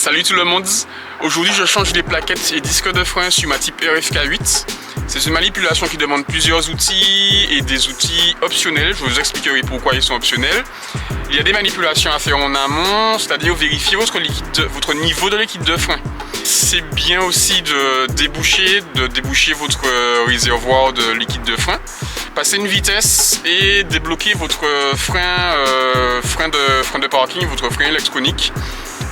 Salut tout le monde, aujourd'hui je change les plaquettes et disques de frein sur ma type RFK8. C'est une manipulation qui demande plusieurs outils et des outils optionnels, je vous expliquerai pourquoi ils sont optionnels. Il y a des manipulations à faire en amont, c'est-à-dire vérifier votre niveau de liquide de frein. C'est bien aussi de déboucher votre réservoir de liquide de frein, passer une vitesse et débloquer votre frein de parking, votre frein électronique.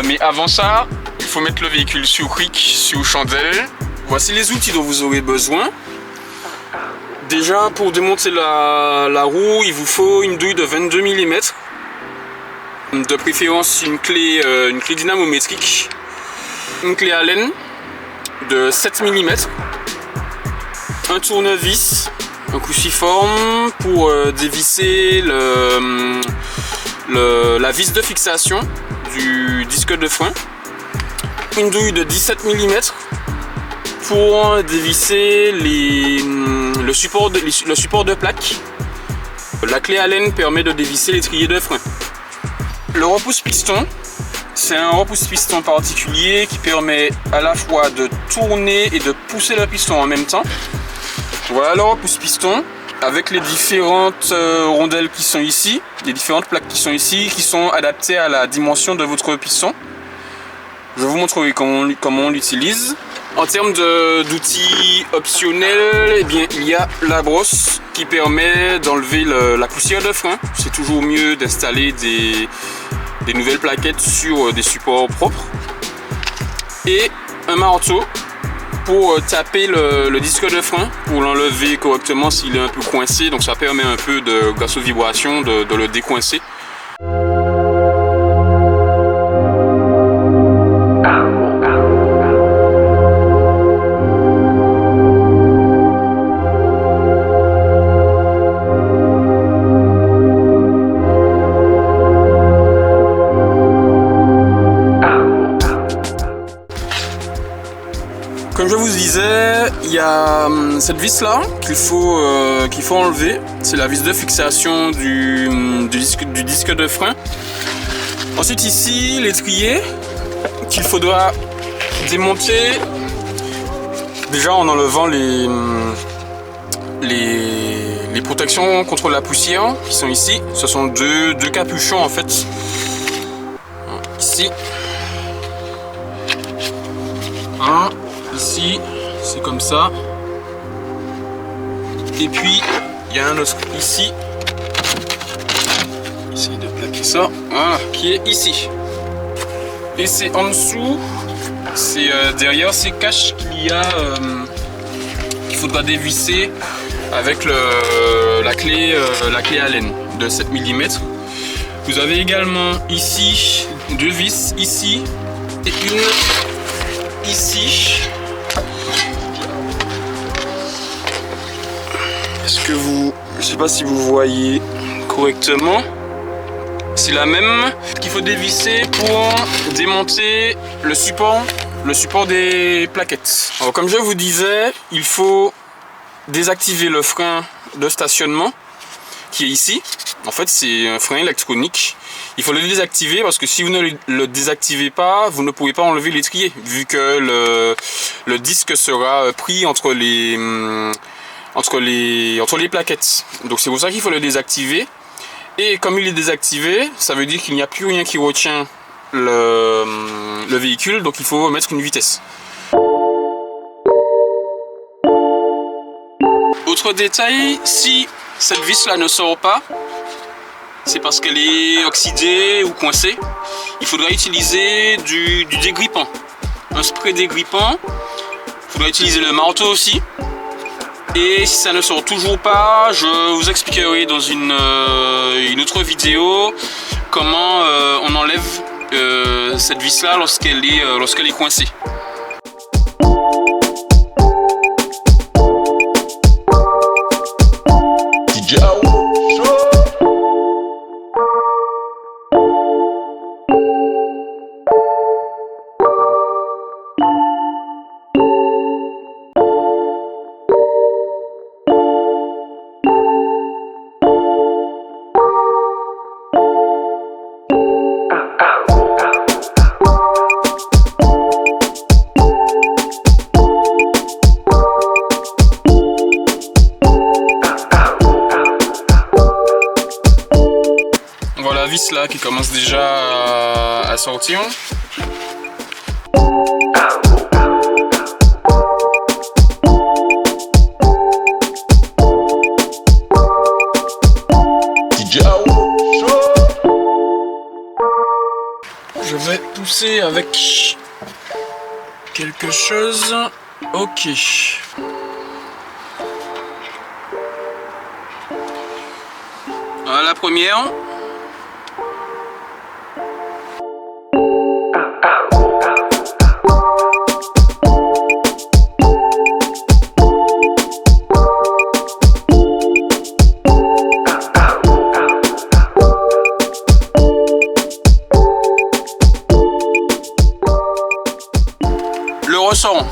Mais avant ça, il faut mettre le véhicule sur cric, sur chandelle. Voici les outils dont vous aurez besoin. Déjà, pour démonter la roue, il vous faut une douille de 22 mm. De préférence une clé dynamométrique. Une clé Allen de 7 mm. Un tournevis, un cruciforme pour dévisser la vis de fixation du disque de frein, une douille de 17 mm pour dévisser le support de plaque. La clé Allen permet de dévisser l'étrier de frein. Le repousse-piston, c'est un repousse-piston particulier qui permet à la fois de tourner et de pousser le piston en même temps. Voilà le repousse-piston avec les différentes rondelles qui sont ici, les différentes plaques qui sont ici, qui sont adaptées à la dimension de votre piston. Je vais vous montrer comment on l'utilise. En termes d'outils optionnels, eh bien, il y a la brosse qui permet d'enlever la poussière de frein. C'est toujours mieux d'installer des nouvelles plaquettes sur des supports propres. Et un marteau pour taper le disque de frein, pour l'enlever correctement s'il est un peu coincé. Donc ça permet un peu, grâce aux vibrations, de le décoincer. Comme je vous disais, il y a cette vis là qu'il faut enlever. C'est la vis de fixation du disque de frein. Ensuite ici, l'étrier qu'il faudra démonter. Déjà en enlevant les protections contre la poussière qui sont ici. Ce sont deux capuchons en fait. Ici. Ici, c'est comme ça. Et puis, il y a un autre ici. Essayer de plaquer ça. Voilà, qui est ici. Et c'est en dessous, c'est derrière ces caches qu'il faudra dévisser avec la clé Allen de 7 mm. Vous avez également ici deux vis ici et une ici. Je sais pas si vous voyez correctement. C'est la même qu'il faut dévisser pour démonter le support des plaquettes. Alors, comme je vous disais, il faut désactiver le frein de stationnement qui est ici. En fait, c'est un frein électronique. Il faut le désactiver parce que si vous ne le désactivez pas, vous ne pourrez pas enlever l'étrier vu que le disque sera pris entre les plaquettes. Donc c'est pour ça qu'il faut le désactiver. Et comme il est désactivé, ça veut dire qu'il n'y a plus rien qui retient le véhicule. Donc il faut mettre une vitesse. Autre détail, si cette vis là ne sort pas, c'est parce qu'elle est oxydée ou coincée. Il faudra utiliser du dégrippant, un spray dégrippant. Il faudra utiliser le marteau aussi. Et si ça ne sort toujours pas, je vous expliquerai dans une autre vidéo comment on enlève cette vis là lorsqu'elle est coincée. vis là qui commence déjà à sortir. Je vais pousser avec quelque chose. Ok. Voilà la première. Le ressort.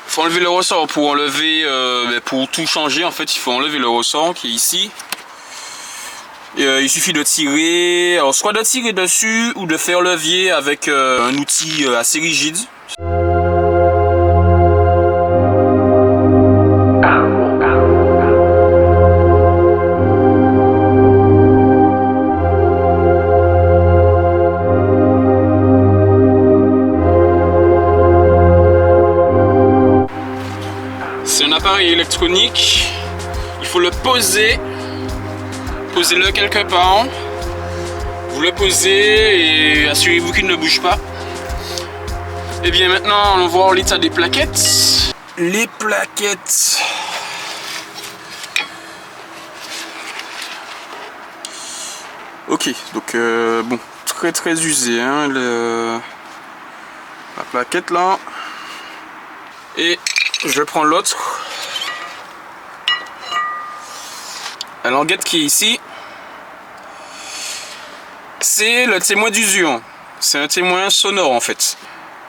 Il faut enlever le ressort pour enlever, pour tout changer en fait. Il faut enlever le ressort qui est ici. Il suffit de tirer, alors soit de tirer dessus ou de faire levier avec un outil assez rigide. C'est un appareil électronique, il faut le poser. Posez-le quelque part, vous le posez et assurez-vous qu'il ne bouge pas. Et bien maintenant, on va voir l'état des plaquettes. Les plaquettes. Ok, donc bon, très usé hein, la plaquette là. Et je prends l'autre. La languette qui est ici, c'est le témoin d'usure. C'est un témoin sonore en fait.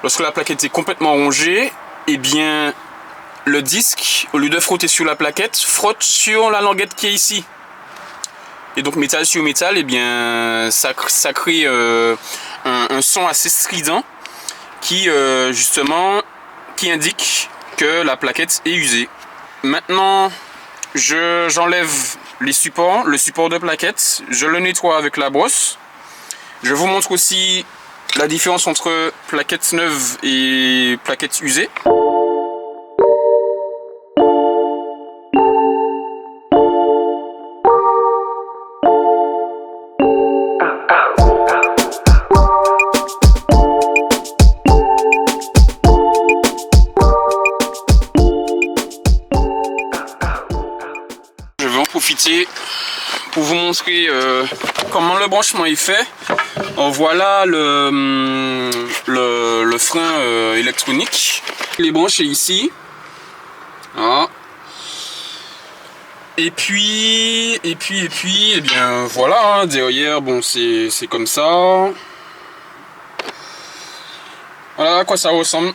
Lorsque la plaquette est complètement rongée, eh bien le disque, au lieu de frotter sur la plaquette, frotte sur la languette qui est ici. Et donc métal sur métal, eh bien ça crée un son assez strident qui justement qui indique que la plaquette est usée. Maintenant, j'enlève les supports, le support de plaquette, je le nettoie avec la brosse. Je vous montre aussi la différence entre plaquettes neuves et plaquettes usées. Profiter pour vous montrer comment le branchement est fait. Alors, voilà le frein électronique. Il est branché ici. Voilà. Et puis, eh bien voilà, hein, derrière, bon, c'est comme ça. Voilà à quoi ça ressemble.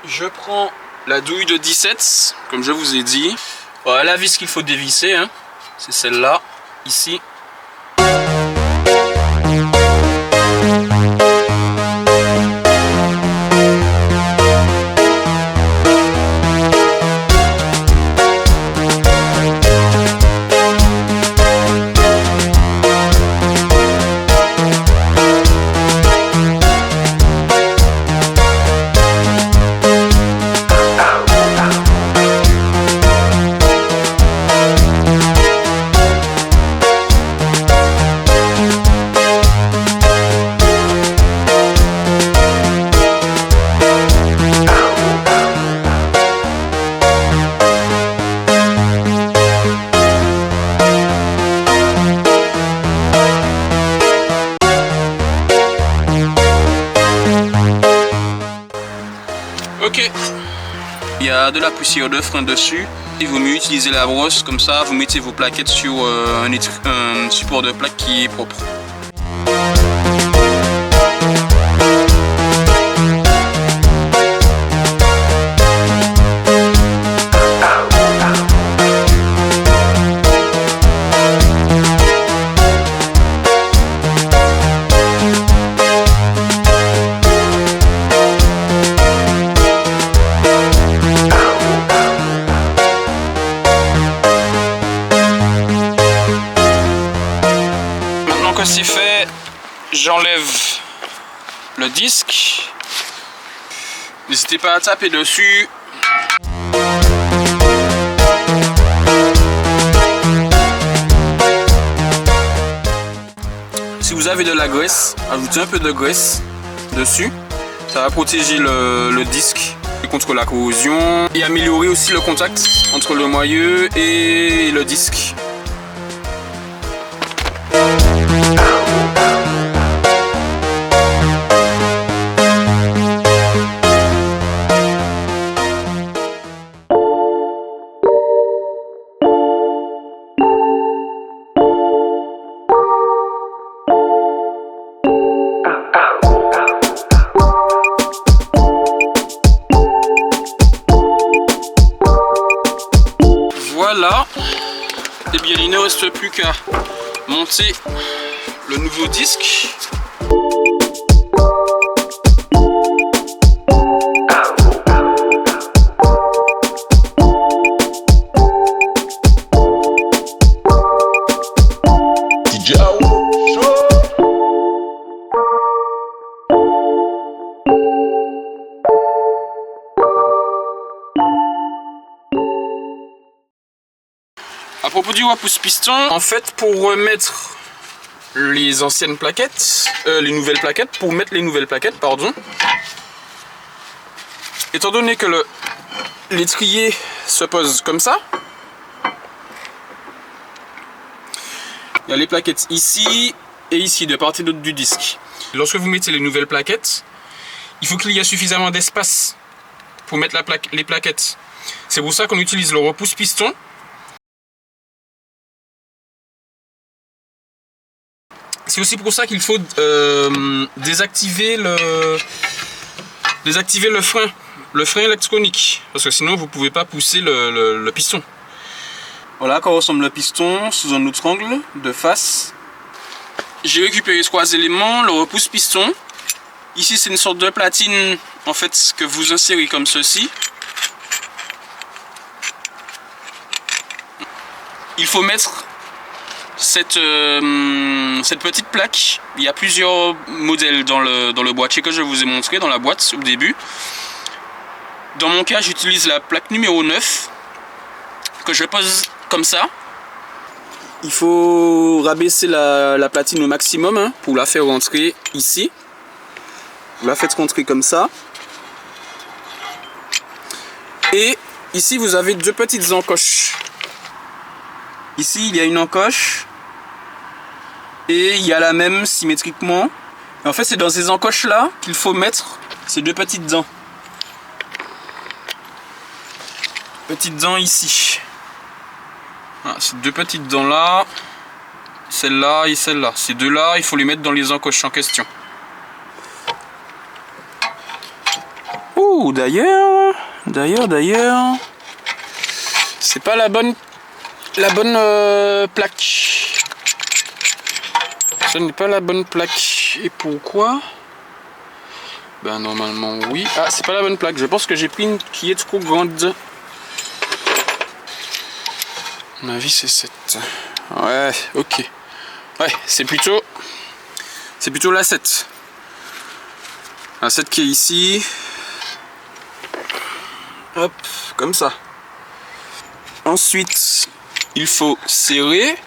Je prends la douille de 17, comme je vous ai dit. Voilà la vis qu'il faut dévisser, hein. C'est celle-là, ici. Ok, il y a de la poussière de frein dessus. Il vaut mieux utiliser la brosse, comme ça vous mettez vos plaquettes sur un support de plaque qui est propre. que c'est fait, j'enlève le disque. N'hésitez pas à taper dessus. Si vous avez de la graisse, ajoutez un peu de graisse dessus. Ça va protéger le disque contre la corrosion et améliorer aussi le contact entre le moyeu et le disque. Voilà, et bien il ne reste plus qu'à monter le nouveau disque. À propos du repousse piston, en fait pour remettre les anciennes plaquettes, pour mettre les nouvelles plaquettes, pardon, étant donné que l'étrier se pose comme ça, il y a les plaquettes ici et ici de part et d'autre du disque. Lorsque vous mettez les nouvelles plaquettes, il faut qu'il y ait suffisamment d'espace pour mettre les plaquettes. C'est pour ça qu'on utilise le repousse piston. C'est aussi pour ça qu'il faut désactiver le frein électronique, parce que sinon vous ne pouvez pas pousser le piston. Voilà à quoi ressemble le piston sous un autre angle de face. J'ai récupéré 3 éléments, le repousse piston. Ici c'est une sorte de platine en fait que vous insérez comme ceci. Il faut mettre cette petite plaque. Il y a plusieurs modèles dans le boîtier que je vous ai montré dans la boîte au début. Dans mon cas j'utilise la plaque numéro 9 que je pose comme ça. Il faut rabaisser la platine au maximum hein, pour la faire rentrer ici. Vous la faites rentrer comme ça. Et ici vous avez 2 petites encoches. Ici il y a une encoche et il y a la même symétriquement. Et en fait c'est dans ces encoches là qu'il faut mettre ces 2 petites dents. Petites dents ici. Voilà, ces 2 petites dents là, celle-là et celle-là. Ces 2 là il faut les mettre dans les encoches en question. Ouh d'ailleurs, c'est pas la bonne plaque. Ce n'est pas la bonne plaque. Et pourquoi? Ben normalement oui. Ah c'est pas la bonne plaque. Je pense que j'ai pris une qui est trop grande. À mon avis c'est cette. Ouais ok. Ouais c'est plutôt la 7. La 7 qui est ici. Hop, comme ça. Ensuite il faut serrer.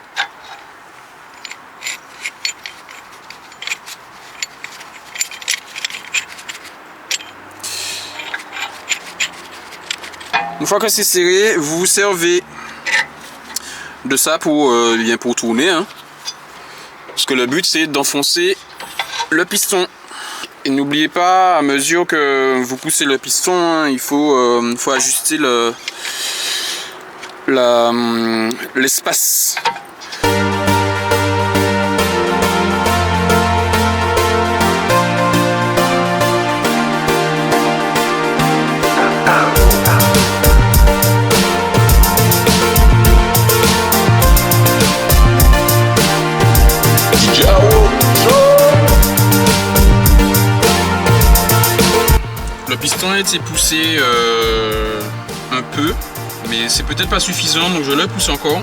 Une fois que c'est serré, vous vous servez de ça pour tourner. Hein. Parce que le but c'est d'enfoncer le piston. Et n'oubliez pas, à mesure que vous poussez le piston, hein, il faut ajuster l'espace. Le piston a été poussé un peu, mais c'est peut-être pas suffisant, donc je le pousse encore.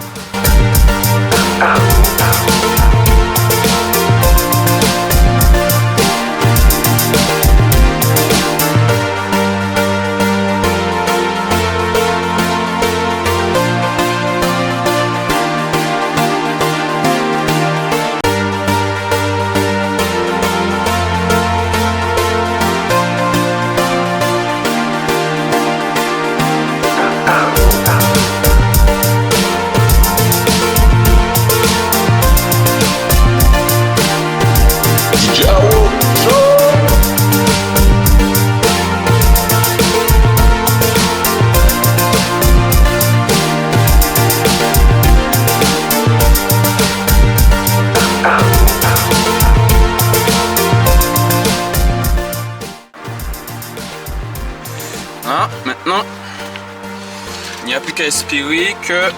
qu'à espérer que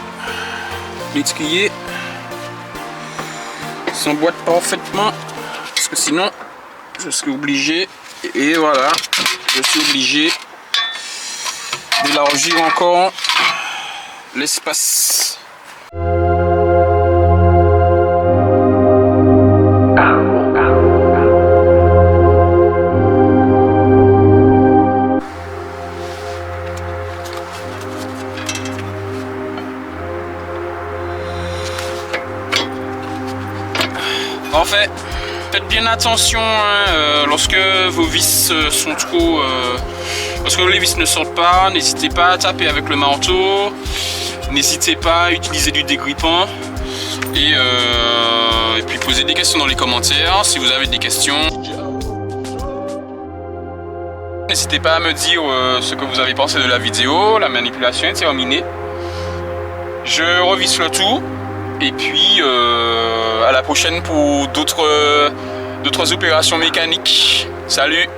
l'étrier s'emboîte parfaitement, parce que sinon je serai obligé, et voilà, je suis obligé d'élargir encore l'espace. En fait, faites bien attention lorsque vos vis sont trop... lorsque les vis ne sortent pas, n'hésitez pas à taper avec le marteau. N'hésitez pas à utiliser du dégrippant. Et puis posez des questions dans les commentaires si vous avez des questions. N'hésitez pas à me dire ce que vous avez pensé de la vidéo. La manipulation est terminée. Je revisse le tout. Et puis à la prochaine pour d'autres opérations mécaniques. Salut!